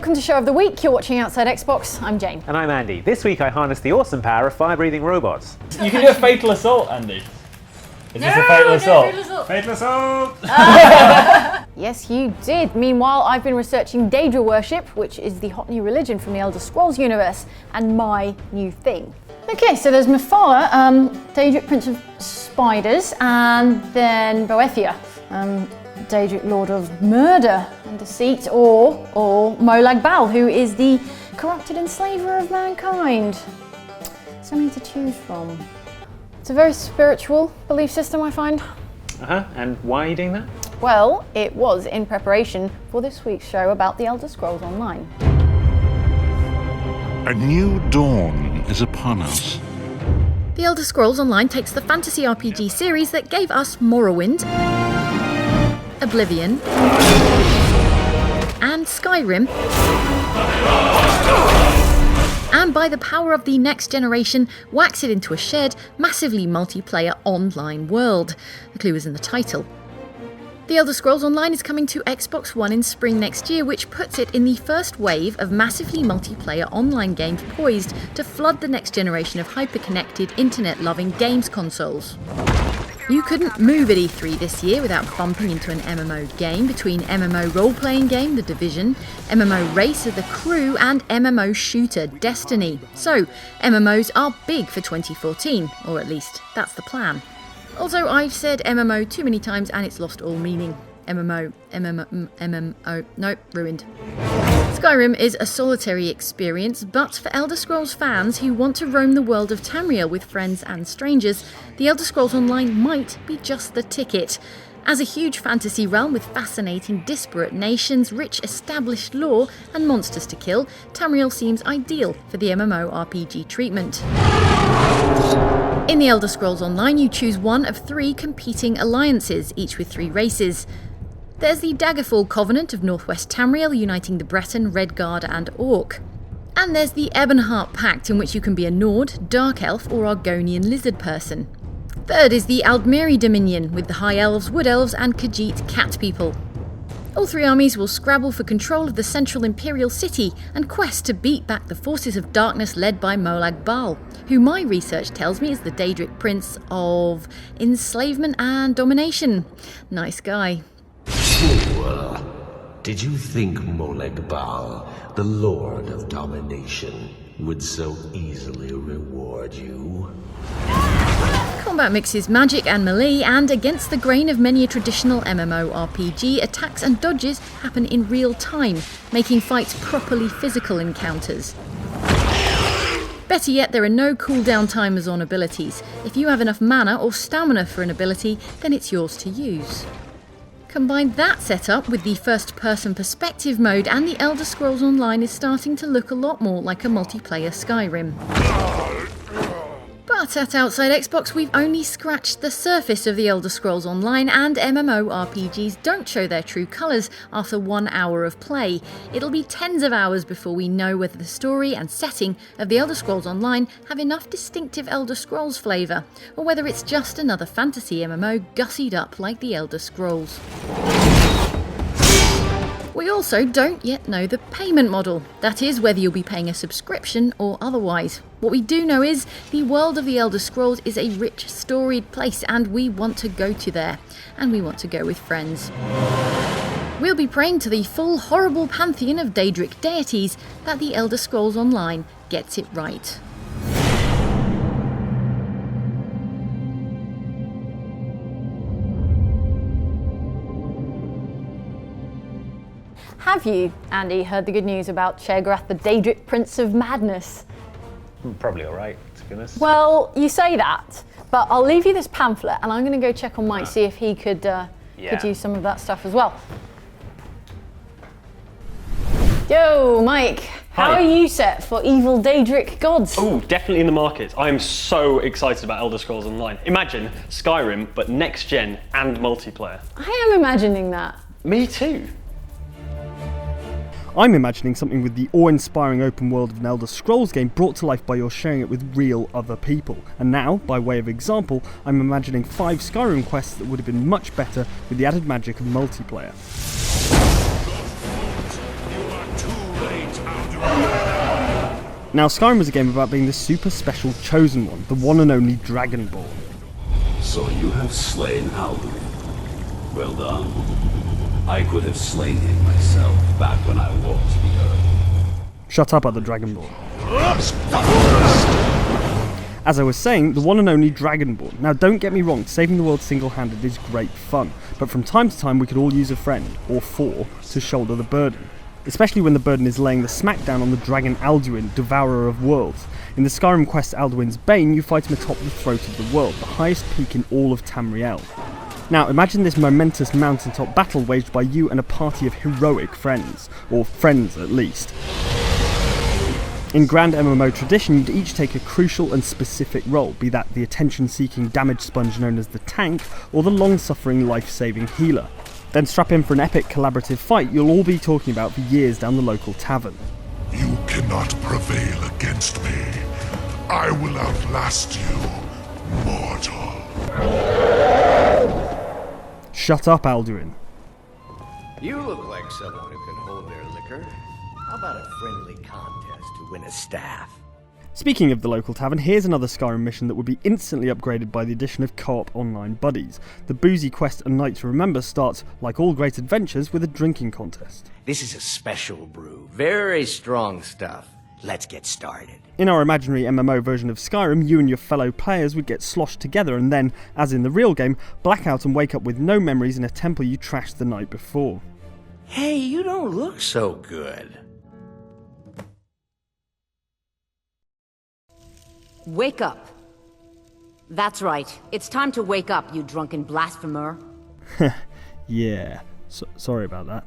welcome to Show of the Week. You're watching Outside Xbox. I'm Jane. And I'm Andy. This week I harness the awesome power of fire-breathing robots. You can do a fatal assault, Andy. Is this a fatal assault? Fatal assault! Yes, you did. Meanwhile, I've been researching Daedra worship, which is the hot new religion from the Elder Scrolls universe, and my new thing. Okay, so there's Mephala, Daedric Prince of Spiders, and then Boethia, Daedric Lord of Murder and Deceit, or Molag Bal, who is the corrupted enslaver of mankind. So many to choose from. It's a very spiritual belief system, I find. And why are you doing that? Well, it was in preparation for this week's show about the Elder Scrolls Online. A new dawn is upon us. The Elder Scrolls Online takes the fantasy RPG series that gave us Morrowind, Oblivion, and Skyrim, and by the power of the next generation, wax it into a shared, massively multiplayer online world. The clue is in the title. The Elder Scrolls Online is coming to Xbox One in spring next year, which puts it in the first wave of massively multiplayer online games poised to flood the next generation of hyper-connected, internet-loving games consoles. You couldn't move at E3 this year without bumping into an MMO game between MMO role-playing game The Division, MMO Race of the Crew, and MMO shooter Destiny. So, MMOs are big for 2014, or at least that's the plan. Also, I've said MMO too many times and it's lost all meaning. MMO, nope, ruined. Skyrim is a solitary experience, but for Elder Scrolls fans who want to roam the world of Tamriel with friends and strangers, the Elder Scrolls Online might be just the ticket. As a huge fantasy realm with fascinating disparate nations, rich established lore, and monsters to kill, Tamriel seems ideal for the MMORPG treatment. In the Elder Scrolls Online, you choose one of 3 competing alliances, each with 3 races. There's the Daggerfall Covenant of Northwest Tamriel, uniting the Breton, Redguard and Orc. And there's the Ebonheart Pact, in which you can be a Nord, Dark Elf or Argonian Lizard Person. Third is the Aldmeri Dominion, with the High Elves, Wood Elves and Khajiit Cat People. All 3 armies will scrabble for control of the central Imperial city and quest to beat back the forces of darkness led by Molag Bal, who my research tells me is the Daedric Prince of Enslavement and Domination. Nice guy. Fool! Did you think Molag Bal, the Lord of Domination, would so easily reward you? Combat mixes magic and melee, and against the grain of many a traditional MMORPG, attacks and dodges happen in real time, making fights properly physical encounters. Better yet, there are no cooldown timers on abilities. If you have enough mana or stamina for an ability, then it's yours to use. Combine that setup with the first-person perspective mode, and the Elder Scrolls Online is starting to look a lot more like a multiplayer Skyrim. But at Outside Xbox, we've only scratched the surface of the Elder Scrolls Online, and MMORPGs don't show their true colours after 1 hour of play. It'll be tens of hours before we know whether the story and setting of the Elder Scrolls Online have enough distinctive Elder Scrolls flavour, or whether it's just another fantasy MMO gussied up like the Elder Scrolls. We also don't yet know the payment model, that is, whether you'll be paying a subscription or otherwise. What we do know is the world of the Elder Scrolls is a rich, storied place, and we want to go to there, and we want to go with friends. We'll be praying to the full horrible pantheon of Daedric deities that the Elder Scrolls Online gets it right. Have you, Andy, heard the good news about Sheogorath, the Daedric Prince of Madness? Probably alright, to be honest. Well, you say that, but I'll leave you this pamphlet and I'm going to go check on Mike, see if he could use some of that stuff as well. Yo, Mike, how are you set for evil Daedric gods? Oh, definitely in the market. I am so excited about Elder Scrolls Online. Imagine Skyrim, but next gen and multiplayer. I am imagining that. Me too. I'm imagining something with the awe-inspiring open world of an Elder Scrolls game brought to life by your sharing it with real other people. And now, by way of example, I'm imagining 5 Skyrim quests that would have been much better with the added magic of multiplayer. You are too late. Now, Skyrim was a game about being the super special chosen one, the one and only Dragonborn. So you have slain Alduin. Well done. I could have slain him myself back when I walked the earth. Shut up, other Dragonborn. As I was saying, the one and only Dragonborn. Now, don't get me wrong, saving the world single-handed is great fun, but from time to time we could all use a friend, or four, to shoulder the burden. Especially when the burden is laying the smackdown on the dragon Alduin, devourer of worlds. In the Skyrim quest Alduin's Bane, you fight him atop the throat of the world, the highest peak in all of Tamriel. Now, imagine this momentous mountaintop battle waged by you and a party of heroic friends, or friends at least. In grand MMO tradition, you'd each take a crucial and specific role, be that the attention-seeking damage sponge known as the tank, or the long-suffering life-saving healer. Then strap in for an epic collaborative fight you'll all be talking about for years down the local tavern. You cannot prevail against me. I will outlast you, mortal. Shut up, Alduin. You look like someone who can hold their liquor. How about a friendly contest to win a staff? Speaking of the local tavern, here's another Skyrim mission that would be instantly upgraded by the addition of co-op online buddies. The boozy quest A Night to Remember starts, like all great adventures, with a drinking contest. This is a special brew. Very strong stuff. Let's get started. In our imaginary MMO version of Skyrim, you and your fellow players would get sloshed together and then, as in the real game, black out and wake up with no memories in a temple you trashed the night before. Hey, you don't look so good. Wake up. That's right. It's time to wake up, you drunken blasphemer. Yeah, sorry about that.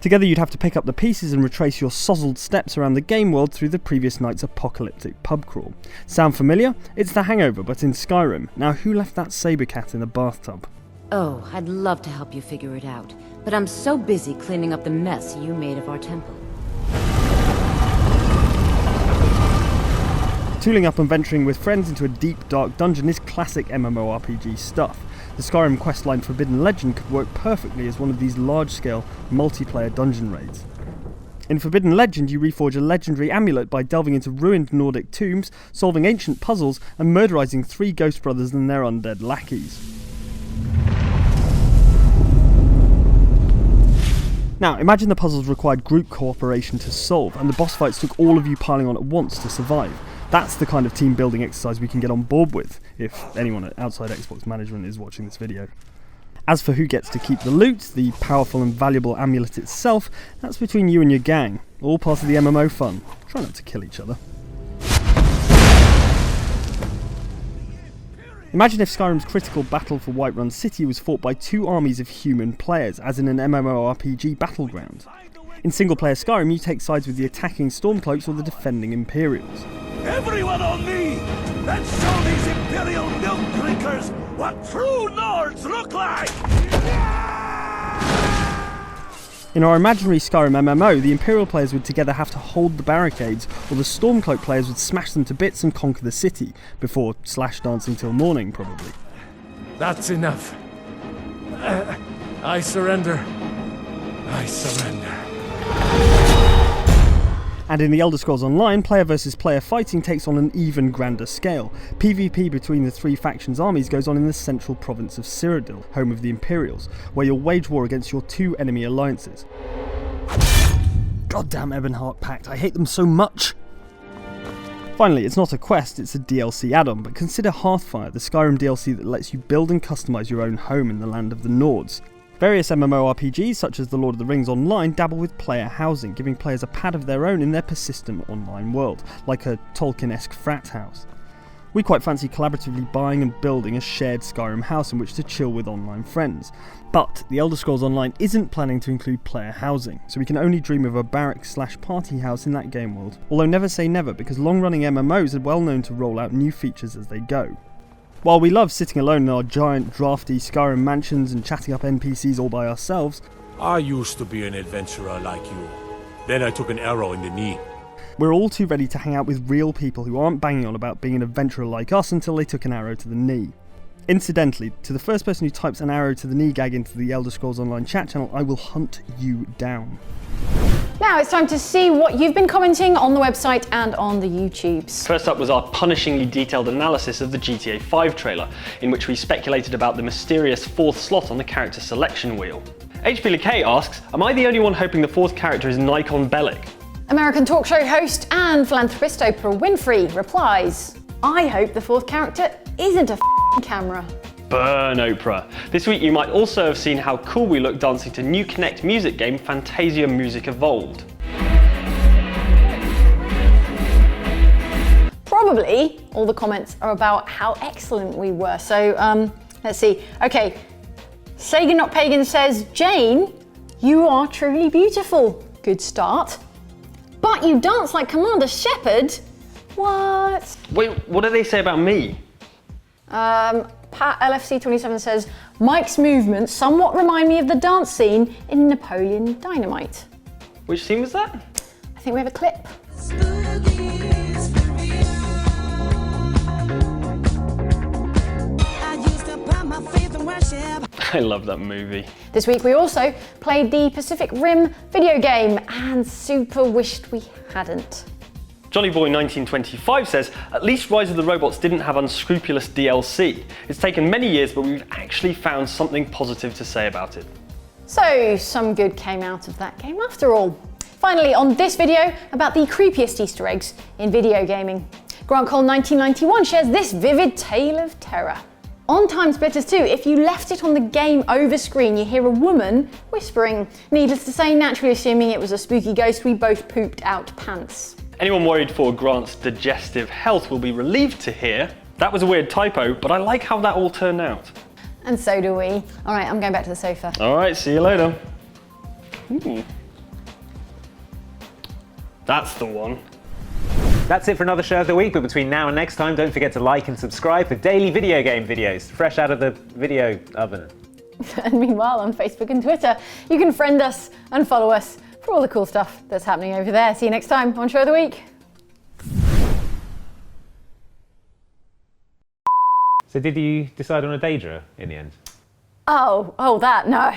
Together you'd have to pick up the pieces and retrace your sozzled steps around the game world through the previous night's apocalyptic pub crawl. Sound familiar? It's The Hangover, but in Skyrim. Now, who left that saber cat in a bathtub? Oh, I'd love to help you figure it out, but I'm so busy cleaning up the mess you made of our temple. Tooling up and venturing with friends into a deep, dark dungeon is classic MMORPG stuff. The Skyrim questline Forbidden Legend could work perfectly as one of these large-scale, multiplayer dungeon raids. In Forbidden Legend, you reforge a legendary amulet by delving into ruined Nordic tombs, solving ancient puzzles, and murderizing 3 ghost brothers and their undead lackeys. Now, imagine the puzzles required group cooperation to solve, and the boss fights took all of you piling on at once to survive. That's the kind of team building exercise we can get on board with, if anyone outside Xbox management is watching this video. As for who gets to keep the loot, the powerful and valuable amulet itself, that's between you and your gang, all part of the MMO fun. Try not to kill each other. Imagine if Skyrim's critical battle for Whiterun City was fought by 2 armies of human players, as in an MMORPG battleground. In single-player Skyrim, you take sides with the attacking Stormcloaks or the defending Imperials. Everyone on me! Let's show these Imperial milk drinkers what true Nords look like! In our imaginary Skyrim MMO, the Imperial players would together have to hold the barricades, or the Stormcloak players would smash them to bits and conquer the city, before slash dancing till morning, probably. That's enough. I surrender. I surrender. And in the Elder Scrolls Online, player versus player fighting takes on an even grander scale. PvP between the 3 factions' armies goes on in the central province of Cyrodiil, home of the Imperials, where you'll wage war against your 2 enemy alliances. Goddamn Ebonheart Pact, I hate them so much! Finally, it's not a quest, it's a DLC add-on, but consider Hearthfire, the Skyrim DLC that lets you build and customise your own home in the land of the Nords. Various MMORPGs, such as The Lord of the Rings Online, dabble with player housing, giving players a pad of their own in their persistent online world, like a Tolkien-esque frat house. We quite fancy collaboratively buying and building a shared Skyrim house in which to chill with online friends. But the Elder Scrolls Online isn't planning to include player housing, so we can only dream of a barrack/party house in that game world. Although never say never, because long-running MMOs are well known to roll out new features as they go. While we love sitting alone in our giant, drafty Skyrim mansions and chatting up NPCs all by ourselves, I used to be an adventurer like you. Then I took an arrow in the knee. we're all too ready to hang out with real people who aren't banging on about being an adventurer like us until they took an arrow to the knee. Incidentally, to the first person who types an arrow to the knee gag into the Elder Scrolls Online chat channel, I will hunt you down. Now it's time to see what you've been commenting on the website and on the YouTubes. First up was our punishingly detailed analysis of the GTA 5 trailer, in which we speculated about the mysterious fourth slot on the character selection wheel. HP LeKay asks, am I the only one hoping the fourth character is Nikon Bellic? American talk show host and philanthropist Oprah Winfrey replies, I hope the fourth character isn't a camera. Burn, Oprah. This week you might also have seen how cool we look dancing to new Kinect music game Fantasia Music Evolved. Probably all the comments are about how excellent we were. So let's see. Okay, Sega Not Pagan says, Jane, you are truly beautiful. Good start. But you dance like Commander Shepard. What? Wait, what do they say about me? Pat LFC27 says, Mike's movements somewhat remind me of the dance scene in Napoleon Dynamite. Which scene was that? I think we have a clip. I love that movie. This week we also played the Pacific Rim video game and super wished we hadn't. JollyBoy1925 says, at least Rise of the Robots didn't have unscrupulous DLC. It's taken many years, but we've actually found something positive to say about it. So some good came out of that game after all. Finally, on this video about the creepiest Easter eggs in video gaming. Grant Cole 1991 shares this vivid tale of terror. On Time Splitters 2, if you left it on the game over screen, you hear a woman whispering. Needless to say, naturally assuming it was a spooky ghost, we both pooped out pants. Anyone worried for Grant's digestive health will be relieved to hear. That was a weird typo, but I like how that all turned out. And so do we. All right, I'm going back to the sofa. All right, see you later. Ooh. That's the one. That's it for another show of the week, but between now and next time, don't forget to like and subscribe for daily video game videos, fresh out of the video oven. And meanwhile, on Facebook and Twitter, you can friend us and follow us for all the cool stuff that's happening over there. See you next time on Show of the Week. So did you decide on a Daedra in the end? Oh, that, no.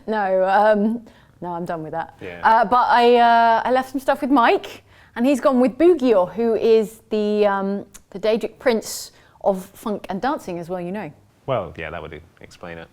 No, I'm done with that. Yeah. But I left some stuff with Mike, and he's gone with Boogior, who is the Daedric prince of funk and dancing as well, you know. Well, yeah, that would explain it.